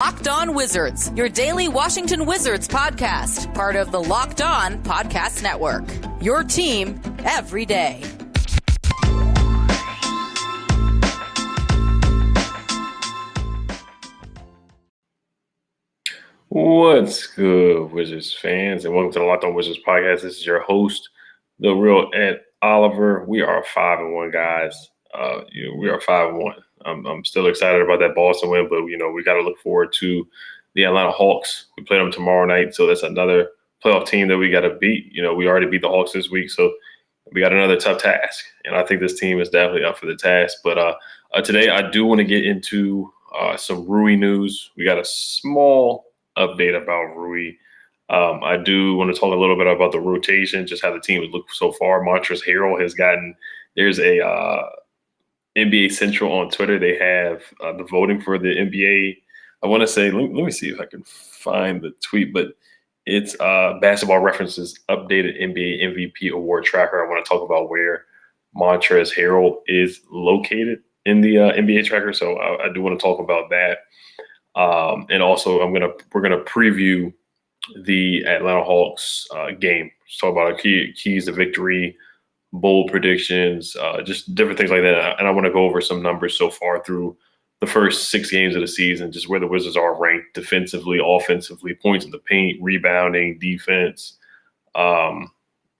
Locked On Wizards, your daily Washington Wizards podcast, part of the Locked On Podcast Network. Your team every day. What's good, Wizards fans, and welcome to the Locked On Wizards podcast. This is your host, the real Ed Oliver. We are 5-1, guys. We are 5-1. I'm still excited about that Boston win, but we got to look forward to the Atlanta Hawks. We play them tomorrow night, so that's another playoff team that we got to beat. We already beat the Hawks this week, so we got another tough task, and I think this team is definitely up for the task. But today, I do want to get into some Rui news. We got a small update about Rui. I do want to talk a little bit about the rotation, just how the team has looked so far. Montrezl Harrell has gotten – there's a NBA Central on Twitter. They have the voting for the NBA. I want to say, let me see if I can find the tweet, but it's Basketball Reference's updated NBA MVP award tracker. I want to talk about where Montrezl Harrell is located in the NBA tracker. So I do want to talk about that. And also we're gonna preview the Atlanta Hawks game. Just talk about our keys to victory, bold predictions, just different things like that. And I want to go over some numbers so far through the first 6 games of the season, just where the Wizards are ranked defensively, offensively, points in the paint, rebounding, defense,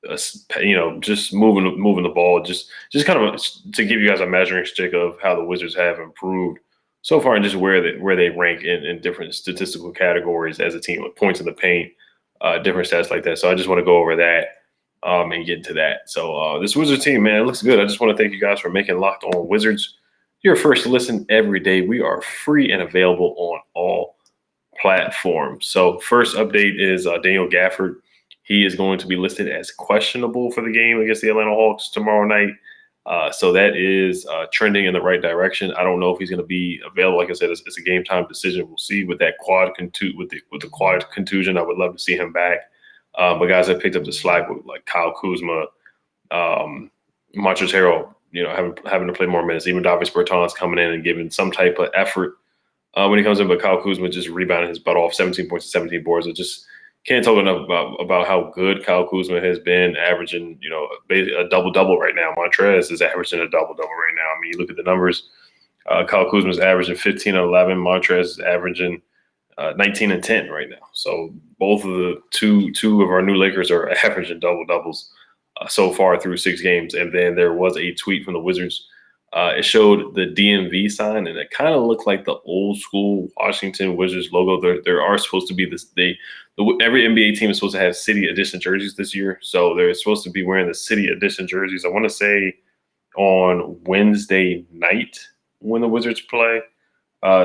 just moving the ball, just kind of to give you guys a measuring stick of how the Wizards have improved so far, and just where they rank in different statistical categories as a team, with points in the paint, different stats like that. So I just want to go over that and get into that. So this Wizards team, man, it looks good. I just want to thank you guys for making Locked On Wizards your first listen every day. We are free and available on all platforms. So first update is Daniel Gafford. He is going to be listed as questionable for the game against the Atlanta Hawks tomorrow night. So that is trending in the right direction. I don't know if he's going to be available. Like I said, it's a game time decision. We'll see with that quad with the quad contusion. I would love to see him back. But guys that picked up the slack with like Kyle Kuzma, Montrezl Harrell, having to play more minutes. Even Davis Bertans coming in and giving some type of effort when he comes in. But Kyle Kuzma just rebounding his butt off, 17 points and 17 boards. It just can't talk enough about how good Kyle Kuzma has been, averaging, a double-double right now. Montrez is averaging a double-double right now. I mean, you look at the numbers. Kyle Kuzma is averaging 15 and 11. Montrez is averaging 19 and 10 right now. So both of the two of our new Lakers are averaging double-doubles so far through 6 games. And then there was a tweet from the Wizards. It showed the DMV sign, and it kind of looked like the old school Washington Wizards logo. There are supposed to be every NBA team is supposed to have City Edition jerseys this year. So they're supposed to be wearing the City Edition jerseys. I want to say on Wednesday night when the Wizards play.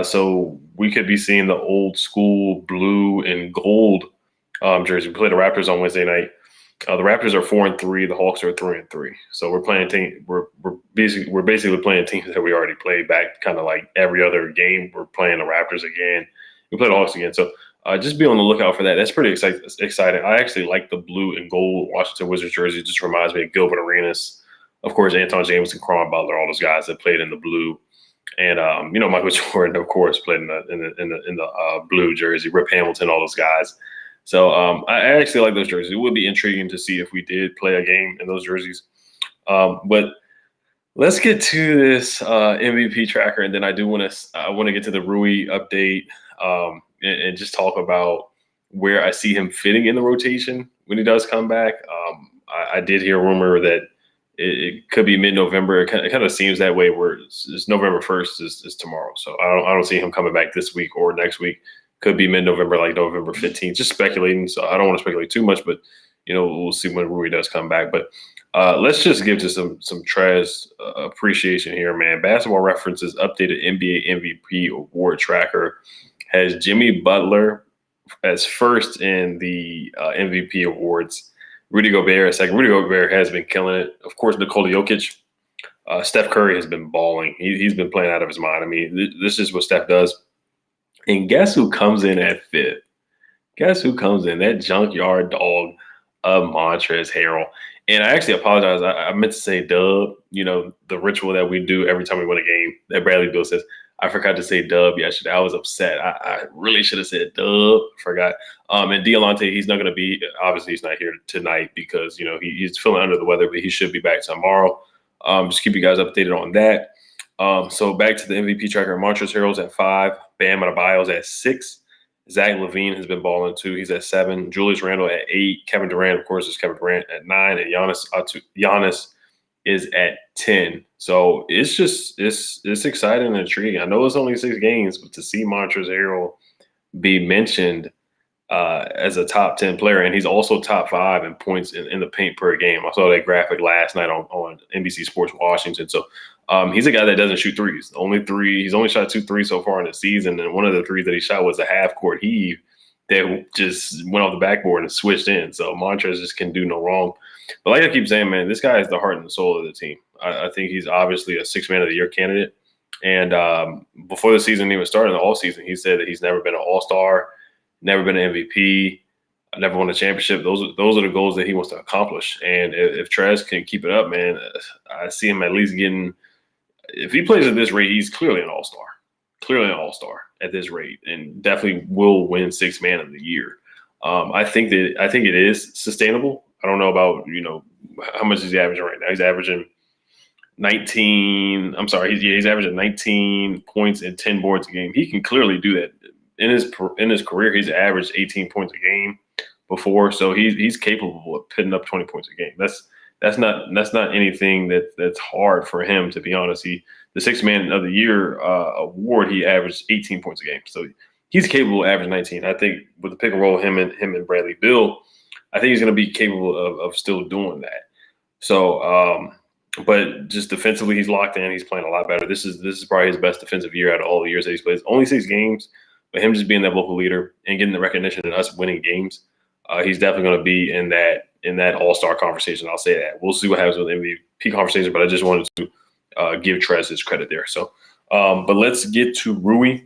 So we could be seeing the old school blue and gold jersey. We play the Raptors on Wednesday night. The Raptors are 4-3. The Hawks are 3-3. So we're playing We're basically playing teams that we already played back, kind of like every other game. We're playing the Raptors again. We play the Hawks again. So just be on the lookout for that. That's pretty exciting. I actually like the blue and gold Washington Wizards jersey. It just reminds me of Gilbert Arenas, of course, Anton Jameson, Caron Butler, all those guys that played in the blue. And Michael Jordan, of course, played in the blue jersey. Rip Hamilton, all those guys. So I actually like those jerseys. It would be intriguing to see if we did play a game in those jerseys. But let's get to this MVP tracker, and then I want to get to the Rui update and just talk about where I see him fitting in the rotation when he does come back. I did hear a rumor that it could be mid-November. It kind of seems that way, where it's November 1st is tomorrow. So I don't see him coming back this week or next week. Could be mid-November, like November 15th. Just speculating, so I don't want to speculate too much, but we'll see when Rui does come back. But let's just give to some Trez appreciation here, man. Basketball Reference's updated NBA MVP award tracker has Jimmy Butler as first in the MVP awards. Rudy Gobert as second. Rudy Gobert has been killing it. Of course, Nikola Jokic. Steph Curry has been balling. He's been playing out of his mind. I mean, this is what Steph does. And guess who comes in at 5th? Guess who comes in? That junkyard dog of Montrezl Harrell. And I actually apologize. I meant to say dub, the ritual that we do every time we win a game that Bradley Beal says. I forgot to say Dub yesterday. I was upset. I really should have said Dub. Forgot. And Deolante, he's not going to be. Obviously, he's not here tonight because he's feeling under the weather, but he should be back tomorrow. Just keep you guys updated on that. So back to the MVP tracker. Montrezl Harrell's at 5. Bam Adebayo's at 6. Zach LaVine has been balling 2. He's at 7. Julius Randle at 8. Kevin Durant, of course, is Kevin Durant at 9. And Giannis is at 10. So it's exciting and intriguing. I know it's only 6 games, but to see Montrezl Harrell be mentioned as a top 10 player, and he's also top 5 in points in the paint per game. I saw that graphic last night on NBC Sports Washington. So he's a guy that doesn't shoot threes. He's only shot 2 threes so far in the season, and one of the threes that he shot was a half-court heave that just went off the backboard and switched in. So Montrezl just can do no wrong. But like I keep saying, man, this guy is the heart and the soul of the team. I think he's obviously a 6 Man of the Year candidate. And before the season even started, the all season, he said that he's never been an All-Star, never been an MVP, never won a championship. Those are the goals that he wants to accomplish. And if Trez can keep it up, man, I see him at least getting – if he plays at this rate, he's clearly an All-Star. Clearly an All-Star at this rate, and definitely will win 6 Man of the Year. I think it is sustainable. I don't know about how much is he averaging right now. He's averaging 19. I'm sorry, he's averaging 19 points and 10 boards a game. He can clearly do that. In his career, he's averaged 18 points a game before, so he's capable of putting up 20 points a game. That's not anything that's hard for him, to be honest. The 6 Man of the Year award, he averaged 18 points a game, so he's capable of averaging 19. I think with the pick and roll, him and Bradley Beal, I think he's going to be capable of still doing that. So, but just defensively, he's locked in. He's playing a lot better. This is probably his best defensive year out of all the years that he's played. Only 6 games, but him just being that vocal leader and getting the recognition and us winning games, he's definitely going to be in that All-Star conversation. I'll say that. We'll see what happens with the MVP conversation, but I just wanted to give Trez his credit there. So, but let's get to Rui.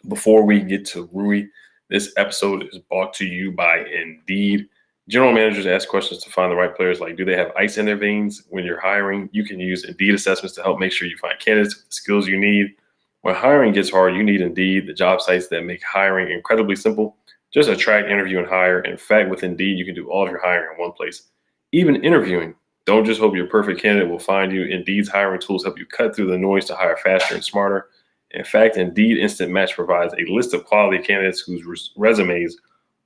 Before we get to Rui, this episode is brought to you by Indeed. General managers ask questions to find the right players, like, do they have ice in their veins? When you're hiring, you can use Indeed assessments to help make sure you find candidates with the skills you need. When hiring gets hard, you need Indeed, the job sites that make hiring incredibly simple. Just attract, interview, and hire. In fact, with Indeed, you can do all of your hiring in one place, even interviewing. Don't just hope your perfect candidate will find you. Indeed's hiring tools help you cut through the noise to hire faster and smarter. In fact, Indeed Instant Match provides a list of quality candidates whose resumes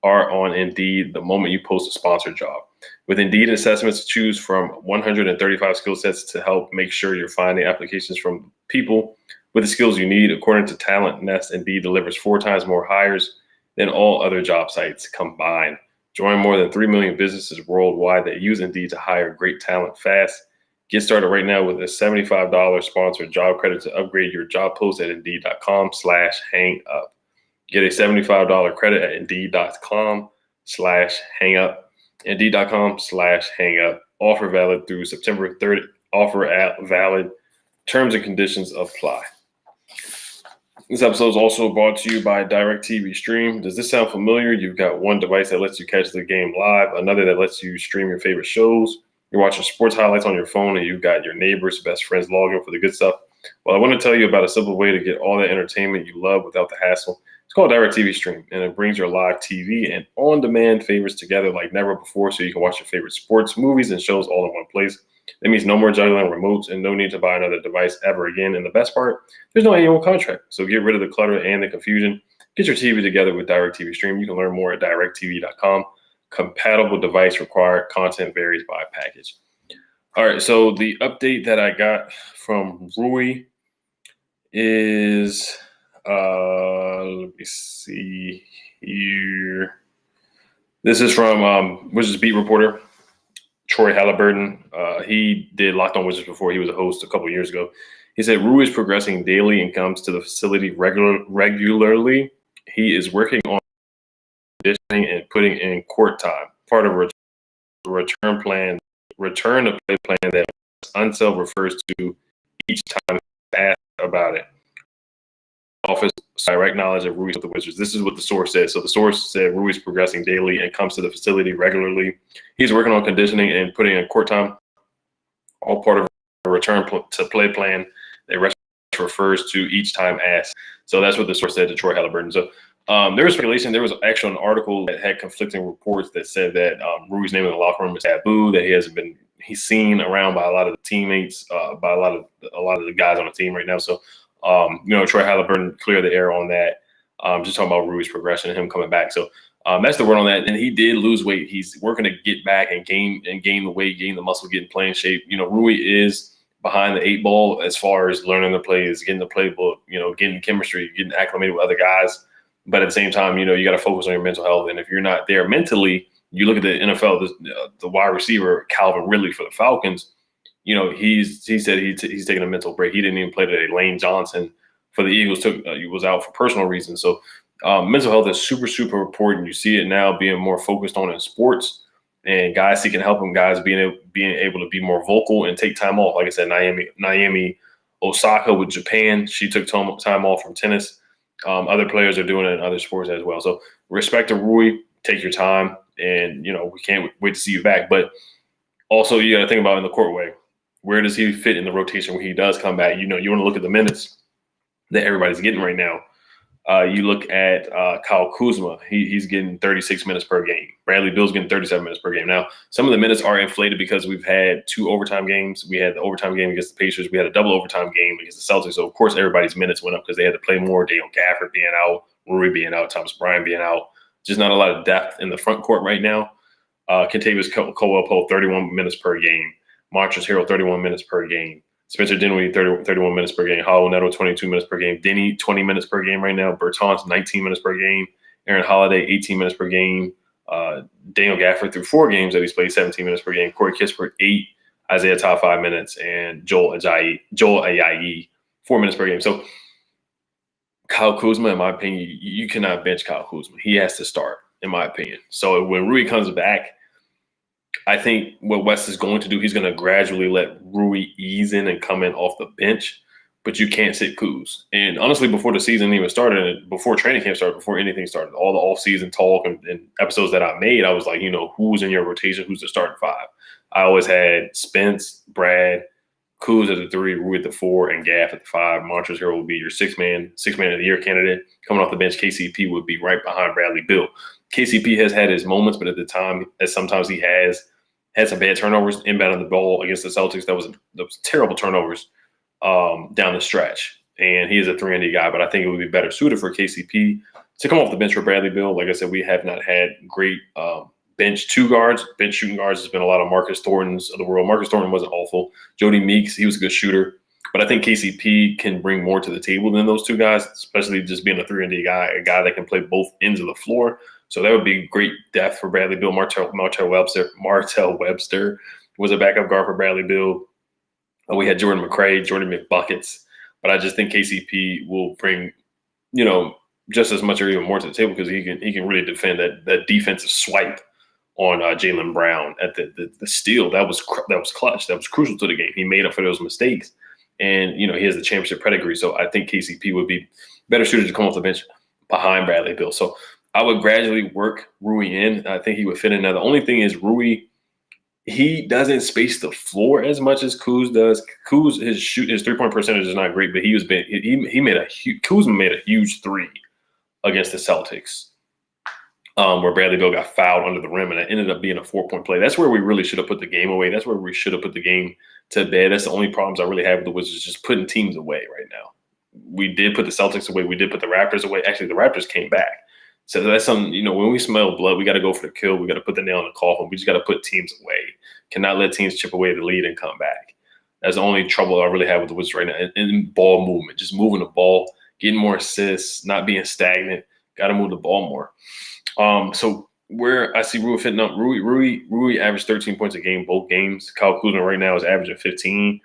are on Indeed the moment you post a sponsored job. With Indeed assessments, choose from 135 skill sets to help make sure you're finding applications from people with the skills you need. According to Talent Nest, Indeed delivers 4 times more hires than all other job sites combined. Join more than 3 million businesses worldwide that use Indeed to hire great talent fast. Get started right now with a $75 sponsored job credit to upgrade your job post at Indeed.com/hangup. Get a $75 credit at Indeed.com/hangup. Indeed.com/hangup. Offer valid through September 30th. Offer valid. Terms and conditions apply. This episode is also brought to you by DirecTV Stream. Does this sound familiar? You've got one device that lets you catch the game live, another that lets you stream your favorite shows. You're watching sports highlights on your phone, and you've got your neighbors, best friends login for the good stuff. Well, I want to tell you about a simple way to get all that entertainment you love without the hassle. It's called DirecTV Stream, and it brings your live TV and on-demand favorites together like never before, so you can watch your favorite sports, movies, and shows all in one place. That means no more juggling remotes and no need to buy another device ever again. And the best part, there's no annual contract. So get rid of the clutter and the confusion. Get your TV together with DirecTV Stream. You can learn more at directtv.com. Compatible device required. Content varies by package. All right, so the update that I got from Rui is, let me see here. This is from Wizards beat reporter Troy Halliburton. He did Locked On Wizards before. He was a host a couple years ago. He said Rui is progressing daily and comes to the facility regularly. He is working on conditioning and putting in court time. Part of a return to play plan that Unseld refers to each time asked about it. Office direct knowledge of Rui's with the Wizards. This is what the source said. So the source said Rui's progressing daily and comes to the facility regularly. He's working on conditioning and putting in court time. All part of a return to play plan that refers to each time asked. So that's what the source said to Troy Halliburton. So there was speculation. There was actually an article that had conflicting reports that said that Rui's name in the locker room is taboo, that he's seen around by a lot of the teammates, by a lot of the guys on the team right now. So Troy Halliburton cleared the air on that. Just talking about Rui's progression and him coming back. So that's the word on that. And he did lose weight. He's working to get back and gain the weight, gain the muscle, get in playing shape. Rui is behind the 8 ball as far as learning the plays, getting the playbook, getting chemistry, getting acclimated with other guys. But at the same time, you got to focus on your mental health. And if you're not there mentally, you look at the NFL, the wide receiver, Calvin Ridley for the Falcons, he said he's taking a mental break. He didn't even play today. Lane Johnson for the Eagles was out for personal reasons. So mental health is super, super important. You see it now being more focused on in sports, and guys seeking help and guys being able to be more vocal and take time off. Like I said, Naomi Osaka with Japan, she took time off from tennis. Other players are doing it in other sports as well. So respect to Rui, take your time, and we can't wait to see you back. But also you got to think about in the court way, where does he fit in the rotation when he does come back? You want to look at the minutes that everybody's getting right now. You look at Kyle Kuzma, he's getting 36 minutes per game. Bradley Beal's getting 37 minutes per game. Now, some of the minutes are inflated because we've had 2 overtime games. We had the overtime game against the Pacers. We had a double overtime game against the Celtics. So, of course, everybody's minutes went up because they had to play more. Daniel Gafford being out, Rui being out, Thomas Bryant being out. Just not a lot of depth in the front court right now. Kentavious Caldwell-Pope, 31 minutes per game. Montrezl Harrell, 31 minutes per game. Spencer Dinwiddie, 31 minutes per game. Hollow Neto, 22 minutes per game. Denny, 20 minutes per game right now. Bertans, 19 minutes per game. Aaron Holiday, 18 minutes per game. Daniel Gafford, through 4 games that he's played, 17 minutes per game. Corey Kispert, 8. Isaiah Top 5 minutes. And Joel Ayayi, 4 minutes per game. So Kyle Kuzma, in my opinion, you cannot bench Kyle Kuzma. He has to start, in my opinion. So when Rui comes back, I think what West is going to do, he's going to gradually let Rui ease in and come in off the bench, but you can't sit Kuz. And honestly, before the season even started, before training camp started, before anything started, all the off-season talk and episodes that I made, I was like, who's in your rotation? Who's the starting 5? I always had Spence, Brad, Kuz at the 3, Rui at the 4, and Gaff at the 5. Montrezl Harrell will be your six man of the year candidate. Coming off the bench, KCP would be right behind Bradley Beal. KCP has had his moments, but at the time, as sometimes he has had some bad turnovers, inbounding the ball against the Celtics. That was terrible turnovers down the stretch. And he is a 3-and-D guy, but I think it would be better suited for KCP to come off the bench for Bradley Beal. Like I said, we have not had great bench shooting guards. There's been a lot of Marcus Thorntons of the world. Marcus Thornton wasn't awful. Jody Meeks, he was a good shooter. But I think KCP can bring more to the table than those 2 guys, especially just being a 3-and-D guy, a guy that can play both ends of the floor. So that would be great depth for Bradley Beal. Martell Webster was a backup guard for Bradley Beal. We had Jordan McRae, Jordan McBuckets. But I just think KCP will bring, just as much or even more to the table because he can really defend that defensive swipe on Jaylen Brown at the steal. That was clutch. That was crucial to the game. He made up for those mistakes. And, he has the championship pedigree. So I think KCP would be better suited to come off the bench behind Bradley Beal. So I would gradually work Rui in. I think he would fit in. Now, the only thing is Rui, he doesn't space the floor as much as Kuz does. Kuz, his 3-point percentage is not great, but Kuzma made a huge 3 against the Celtics, where Bradley Beal got fouled under the rim, and it ended up being a 4-point play. That's where we really should have put the game away. That's where we should have put the game to bed. That's the only problems I really have with the Wizards, just putting teams away right now. We did put the Celtics away. We did put the Raptors away. Actually, the Raptors came back. So that's something, when we smell blood, we got to go for the kill. We got to put the nail in the coffin. We just got to put teams away. Cannot let teams chip away the lead and come back. That's the only trouble I really have with the Wizards right now. And ball movement, just moving the ball, getting more assists, not being stagnant. Got to move the ball more. So where I see Rui fitting up, Rui averaged 13 points a game, both games. Kyle Kuzma right now is averaging 15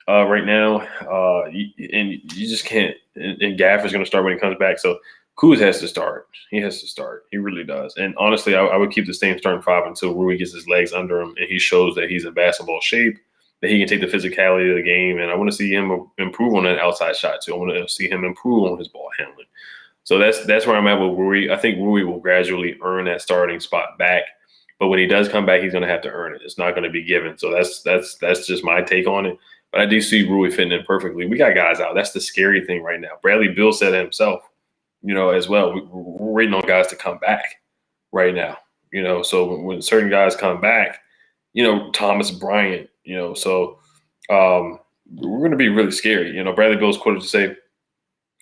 right now. And you just can't. And Gaff is going to start when he comes back. So Kuz has to start. He has to start. He really does. And honestly, I would keep the same starting 5 until Rui gets his legs under him and he shows that he's in basketball shape, that he can take the physicality of the game. And I want to see him improve on that outside shot too. I want to see him improve on his ball handling. So that's where I'm at with Rui. I think Rui will gradually earn that starting spot back. But when he does come back, he's going to have to earn it. It's not going to be given. So that's just my take on it. But I do see Rui fitting in perfectly. We got guys out. That's the scary thing right now. Bradley Beal said it himself, as well. We're waiting on guys to come back right now, So when certain guys come back, Thomas Bryant, so we're going to be really scary. Bradley Beal's quoted to say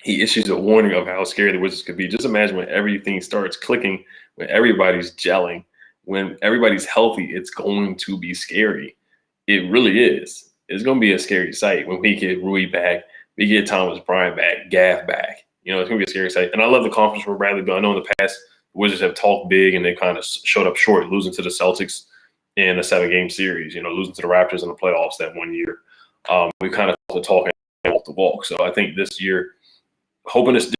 he issues a warning of how scary the Wizards could be. Just imagine when everything starts clicking, when everybody's gelling, when everybody's healthy, it's going to be scary. It really is. It's going to be a scary sight when we get Rui back, we get Thomas Bryant back, Gaff back. It's going to be a scary sight. And I love the confidence for Bradley Beal. I know in the past, the Wizards have talked big and they kind of showed up short, losing to the Celtics in a 7-game series, losing to the Raptors in the playoffs that one year. We kind of talk and walk the walk. So I think this year, hoping it's different.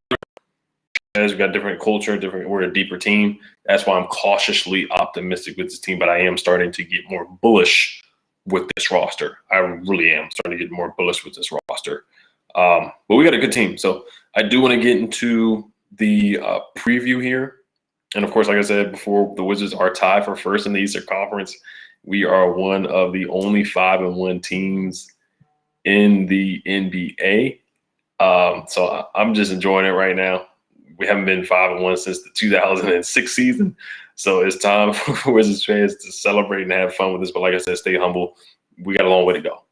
We've got different culture, we're a deeper team. That's why I'm cautiously optimistic with this team, but I am starting to get more bullish with this roster. I really am starting to get more bullish with this roster. But we got a good team. So I do want to get into the preview here. And of course, like I said before, the Wizards are tied for first in the Eastern Conference. We are one of the only 5-1 teams in the NBA. So I'm just enjoying it right now. We haven't been 5-1 since the 2006 season. So it's time for Wizards fans to celebrate and have fun with this. But like I said, stay humble. We got a long way to go.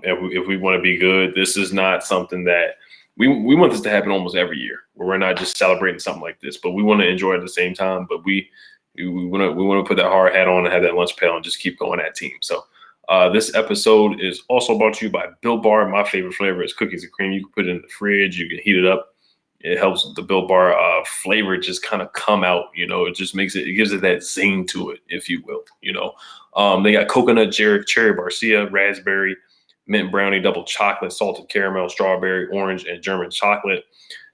If we want to be good, this is not something that we want this to happen almost every year, where we're not just celebrating something like this, but we want to enjoy it at the same time. But we want to put that hard hat on and have that lunch pail and just keep going that team. So this episode is also brought to you by Built Bar. My favorite flavor is cookies and cream. You can put it in the fridge. You can heat it up. It helps the Built Bar flavor just kind of come out. It just it gives it that zing to it, if you will. They got coconut, cherry barcia, raspberry, mint brownie, double chocolate, salted caramel, strawberry, orange, and German chocolate.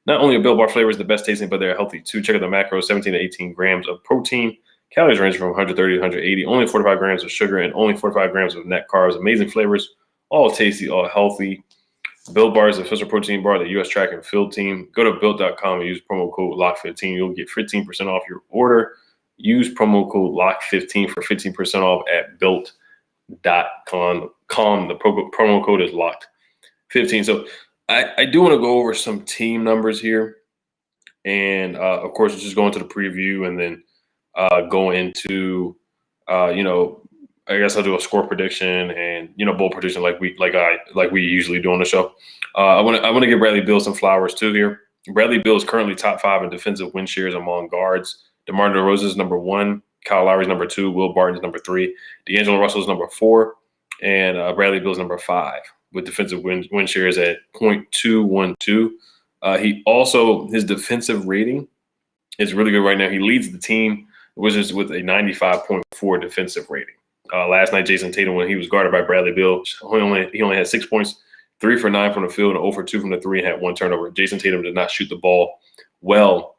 Not only are Built Bar flavors the best tasting, but they're healthy too. Check out the macros: 17 to 18 grams of protein. Calories range from 130 to 180. Only 45 grams of sugar and only 45 grams of net carbs. Amazing flavors, all tasty, all healthy. Built Bar is the official protein bar of the U.S. track and field team. Go to Built.com and use promo code LOCK15. You'll get 15% off your order. Use promo code LOCK15 for 15% off at Built.com. The promo code is LOCKed15. So I do want to go over some team numbers here. And, of course, just go into the preview and then go into, I guess I'll do a score prediction and bold prediction like we usually do on the show. I want to give Bradley Beal some flowers too here. Bradley Beal is currently top 5 in defensive win shares among guards. DeMar DeRozan is number 1. Kyle Lowry is number 2. Will Barton's number 3. D'Angelo Russell is number 4, and Bradley Beal is number 5 with defensive win shares at .212. His defensive rating is really good right now. He leads the team, Wizards, with a 95.4 defensive rating. Last night, Jason Tatum, when he was guarded by Bradley Beal, he only had 6 points, 3 for 9 from the field, and 0 for 2 from the 3, and had 1 turnover. Jason Tatum did not shoot the ball well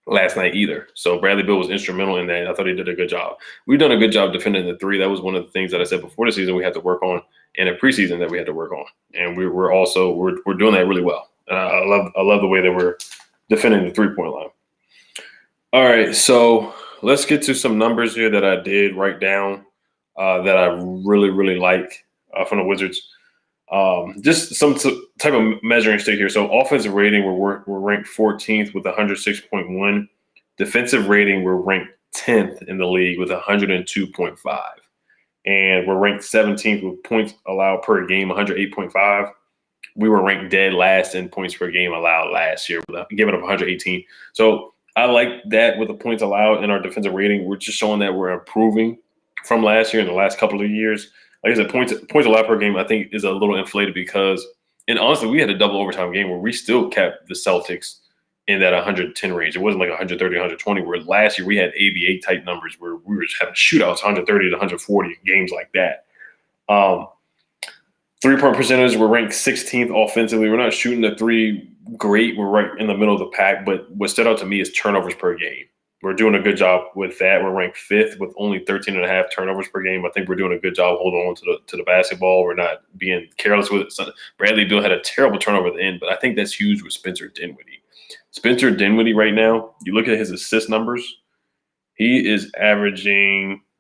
last night either. So Bradley Beal was instrumental in that. I thought he did a good job. We've done a good job defending the 3. That was one of the things that I said before the season we had to work on, and in preseason that we had to work on. And we're doing that really well. And I love the way that we're defending the 3-point line. All right, so let's get to some numbers here that I did write down that I really, really like from the Wizards. Just some type of measuring stick here. So offensive rating, we're ranked 14th with 106.1. Defensive rating, we're ranked 10th in the league with 102.5. And we're ranked 17th with points allowed per game, 108.5. We were ranked dead last in points per game allowed last year, giving up 118. So I like that with the points allowed in our defensive rating. We're just showing that we're improving from last year in the last couple of years. Like I said, points allowed per game, I think, is a little inflated because, and honestly, we had a double overtime game where we still kept the Celtics in that 110 range. It wasn't like 130, 120, where last year we had ABA type numbers where we were just having shootouts, 130 to 140 games like that. 3-point percentage, we're ranked 16th offensively. We're not shooting the 3 great. We're right in the middle of the pack. But what stood out to me is turnovers per game. We're doing a good job with that. We're ranked 5th with only 13.5 turnovers per game. I think we're doing a good job holding on to the basketball. We're not being careless with it. So Bradley Beal had a terrible turnover at the end, but I think that's huge with Spencer Dinwiddie. Spencer Dinwiddie right now, you look at his assist numbers, he is averaging –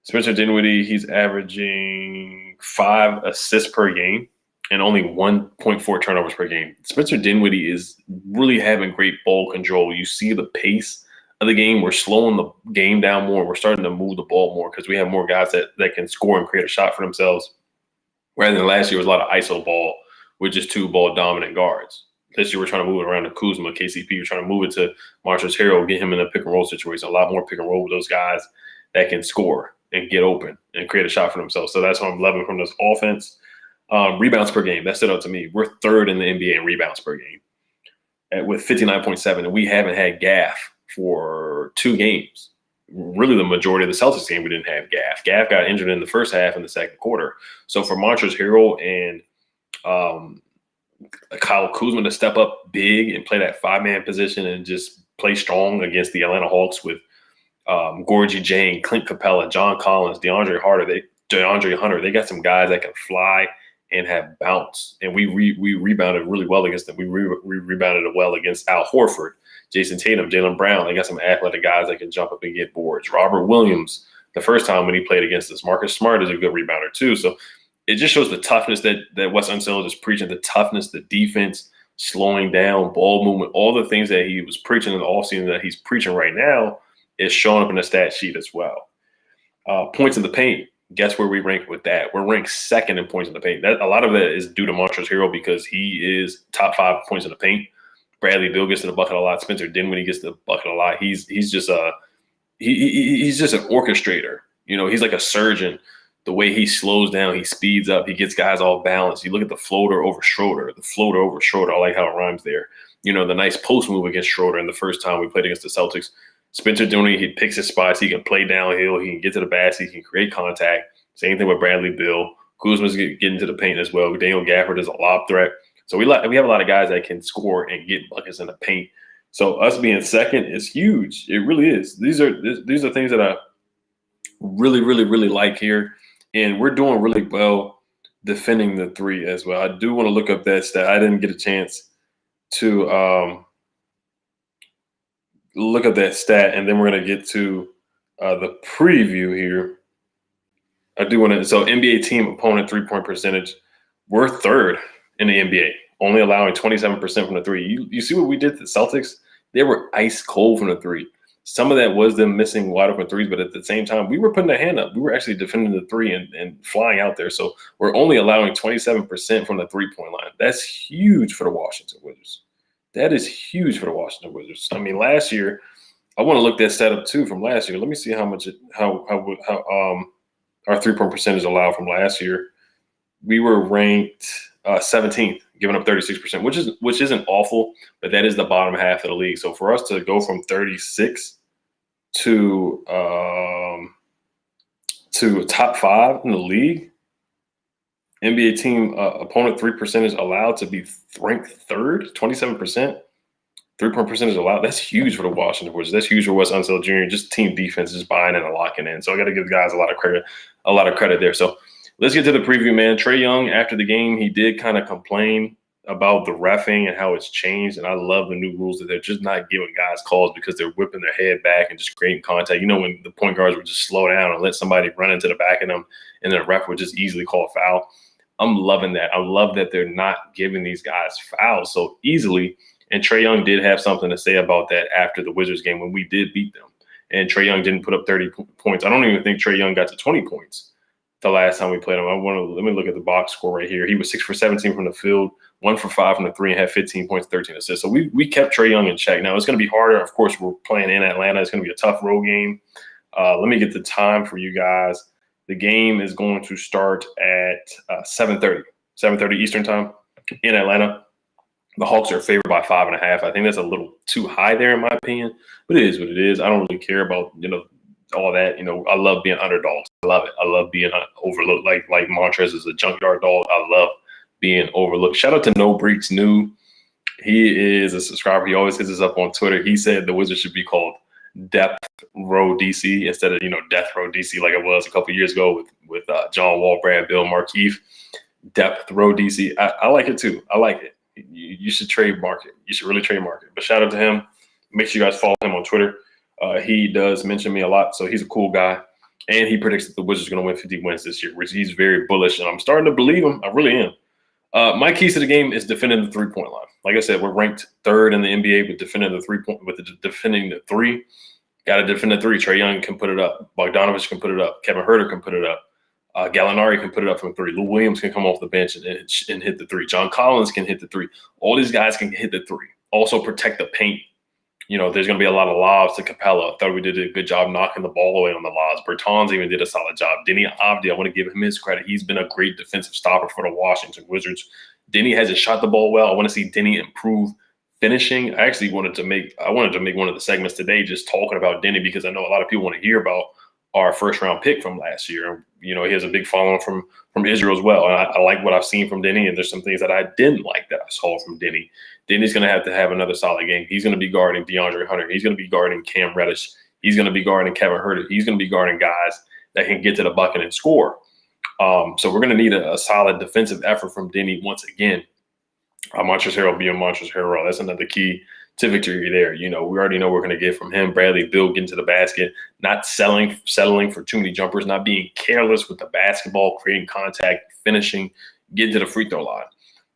Spencer Dinwiddie, he's averaging 5 assists per game and only 1.4 turnovers per game. Spencer Dinwiddie is really having great ball control. You see the pace of the game. We're slowing the game down more. We're starting to move the ball more because we have more guys that can score and create a shot for themselves. Rather than last year, it was a lot of ISO ball with just 2 ball dominant guards. This year, we're trying to move it around to Kuzma, KCP. We're trying to move it to Montrezl Harrell, get him in a pick and roll situation. A lot more pick and roll with those guys that can score and get open and create a shot for themselves. So that's what I'm loving from this offense. Rebounds per game, that stood out to me. We're 3rd in the NBA in rebounds per game with 59.7, and we haven't had Gaff for 2 games. Really, the majority of the Celtics game, we didn't have Gaff. Gaff got injured in the first half in the second quarter. So for Montrezl Harrell and Kyle Kuzma to step up big and play that 5-man position and just play strong against the Atlanta Hawks with Gorgie Jane, Clint Capella, John Collins, DeAndre Hunter. They got some guys that can fly and have bounce. And we rebounded really well against them. We rebounded well against Al Horford, Jason Tatum, Jaylen Brown. They got some athletic guys that can jump up and get boards. Robert Williams, the first time when he played against us. Marcus Smart is a good rebounder too. So it just shows the toughness that Wes Unseld is preaching, the toughness, the defense, slowing down, ball movement, all the things that he was preaching in the offseason that he's preaching right now is showing up in the stat sheet as well. Points in the paint. Guess where we rank with that? We're ranked 2nd in points in the paint. A lot of that is due to Montrezl Harrell because he is top 5 points in the paint. Bradley Beal gets to the bucket a lot. Spencer Dinwiddie gets to the bucket a lot. He's just he's just an orchestrator. You know, he's like a surgeon. The way he slows down, he speeds up, he gets guys all balanced. You look at the floater over Schroeder. I like how it rhymes there. You know, the nice post move against Schroeder in the first time we played against the Celtics. Spencer Dinwiddie, he picks his spots. He can play downhill. He can get to the basket. He can create contact. Same thing with Bradley Beal. Kuzma's getting to the paint as well. Daniel Gafford is a lob threat. So we have a lot of guys that can score and get buckets in the paint. So us being 2nd is huge. It really is. These are things that I really, really, really like here. And we're doing really well defending the 3 as well. I do want to look up that stat. I didn't get a chance to look at that stat, and then we're going to get to the preview here. I do want to – so NBA team opponent 3-point percentage, we're 3rd in the NBA, only allowing 27% from the 3. You see what we did to the Celtics? They were ice cold from the 3. Some of that was them missing wide open 3s, but at the same time, we were putting a hand up. We were actually defending the 3 and flying out there. So we're only allowing 27% from the 3-point line. That's huge for the Washington Wizards. That is huge for the Washington Wizards. I mean, last year, I want to look that stat up too from last year. Let me see how much how our 3-point percentage allowed from last year. We were ranked 17th, giving up 36%, which isn't awful, but that is the bottom half of the league. So for us to go from 36 to top 5 in the league, NBA team opponent 3 percentage allowed to be ranked 3rd, 27%. 3-point percentage allowed. That's huge for the Washington Wizards. That's huge for Wes Unseld Jr. Just team defense, just buying in and locking in. So I got to give the guys a lot of credit there. So let's get to the preview, man. Trae Young, after the game, he did kind of complain about the reffing and how it's changed. And I love the new rules that they're just not giving guys calls because they're whipping their head back and just creating contact. You know, when the point guards would just slow down and let somebody run into the back of them and the ref would just easily call a foul. I'm loving that. I love that they're not giving these guys fouls so easily. And Trae Young did have something to say about that after the Wizards game when we did beat them. And Trae Young didn't put up 30 points. I don't even think Trae Young got to 20 points the last time we played him. Let me look at the box score right here. He was 6 for 17 from the field, 1 for 5 from the 3, and had 15 points, 13 assists. So we kept Trae Young in check. Now, it's going to be harder. Of course, we're playing in Atlanta. It's going to be a tough road game. Let me get the time for you guys. The game is going to start at 7:30 Eastern time in Atlanta. The Hawks are favored by 5.5. I think that's a little too high there in my opinion, but it is what it is. I don't really care about, all that. I love being underdogs. I love it. I love being overlooked. Like Montrez is a junkyard dog. I love being overlooked. Shout out to No Breaks New. He is a subscriber. He always hits us up on Twitter. He said the Wizards should be called Depth Row DC instead of Death Row DC like it was a couple years ago with John Wall, Brad Bill, Markieff. Depth Row DC. I like it too. I like it. You should trademark it. You should really trademark it. But shout out to him. Make sure you guys follow him on Twitter. He does mention me a lot, so he's a cool guy. And he predicts that the Wizards are going to win 50 wins this year, which he's very bullish. And I'm starting to believe him. I really am. My keys to the game is defending the 3-point line. Like I said, we're ranked 3rd in the NBA with defending the 3-point, defending the 3. Got to defend the 3. Trae Young can put it up. Bogdanovich can put it up. Kevin Huerter can put it up. Gallinari can put it up from 3. Lou Williams can come off the bench and hit the 3. John Collins can hit the 3. All these guys can hit the 3. Also protect the paint. There's going to be a lot of lobs to Capella. I thought we did a good job knocking the ball away on the lobs. Bertans even did a solid job. Denny Avdia, I want to give him his credit. He's been a great defensive stopper for the Washington Wizards. Denny hasn't shot the ball well. I want to see Denny improve finishing. I actually wanted to make one of the segments today just talking about Denny because I know a lot of people want to hear about our first-round pick from last year. He has a big following from Israel as well. And I like what I've seen from Denny, and there's some things that I didn't like that I saw from Denny. Denny's going to have another solid game. He's going to be guarding DeAndre Hunter. He's going to be guarding Cam Reddish. He's going to be guarding Kevin Huerter. He's going to be guarding guys that can get to the bucket and score. So we're going to need a solid defensive effort from Denny once again. Montrezl Harrell being Montrezl Harrell. That's another key to victory there. We already know we're going to get from him. Bradley Beal getting to the basket, not settling for too many jumpers, not being careless with the basketball, creating contact, finishing, getting to the free throw line.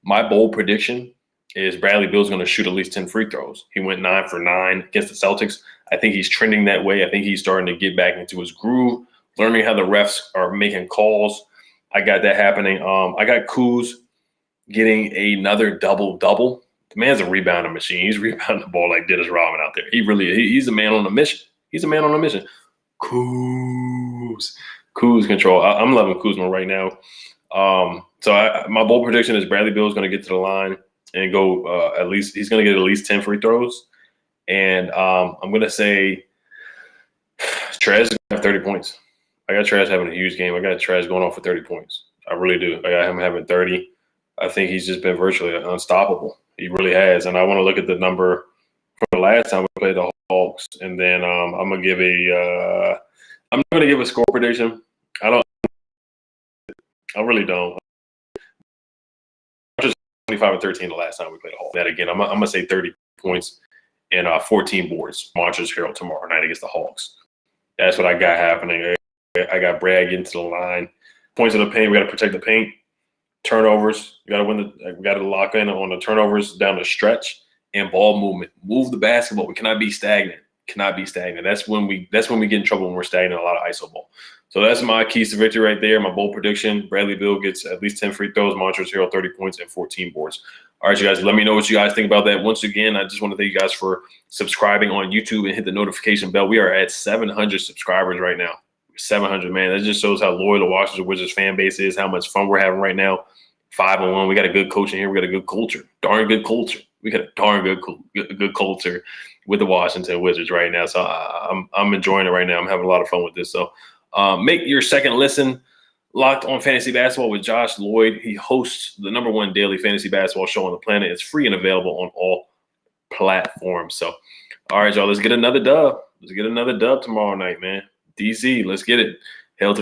My bold prediction is Bradley Beal's going to shoot at least 10 free throws. He went 9 for 9 against the Celtics. I think he's trending that way. I think he's starting to get back into his groove, learning how the refs are making calls. I got that happening. I got Kuz getting another double-double. The man's a rebounding machine. He's rebounding the ball like Dennis Rodman out there. He's a man on a mission. He's a man on a mission. Kuz control. I'm loving Kuzma right now. So my bold prediction is Bradley Beal is going to get to the line and go he's going to get at least 10 free throws. And I'm going to say Trez is going to have 30 points. I got Trez having a huge game. I got Trez going off for 30 points. I really do. I got him having 30. I think he's just been virtually unstoppable. He really has. And I want to look at the number from the last time we played the Hawks. And then I'm going to give I'm not going to give a score prediction. I really don't. Just 25-13 the last time we played the Hawks. That again, I'm going to say 30 points and 14 boards. Montrezl Harrell tomorrow night against the Hawks. That's what I got happening. I got Brad getting to the line. Points of the paint. We got to protect the paint. Turnovers. We got to lock in on the turnovers down the stretch and ball movement. Move the basketball. We cannot be stagnant. That's when we get in trouble when we're stagnant. A lot of iso ball. So that's my keys to victory right there. My bold prediction: Bradley Beal gets at least 10 free throws. Montrezl Harrell 30 points and 14 boards. All right, you guys. Let me know what you guys think about that. Once again, I just want to thank you guys for subscribing on YouTube and hit the notification bell. We are at 700 subscribers right now. 700, man. That just shows how loyal the Washington Wizards fan base is, how much fun we're having right now. 5-1. We got a good coach in here. We got a good culture. Darn good culture. We got a darn good culture with the Washington Wizards right now. So I'm enjoying it right now. I'm having a lot of fun with this. So make your second listen Locked on Fantasy Basketball with Josh Lloyd. He hosts the #1 daily fantasy basketball show on the planet. It's free and available on all platforms. So, all right, y'all, let's get another dub. Let's get another dub tomorrow night, man. DC, let's get it. Hail to the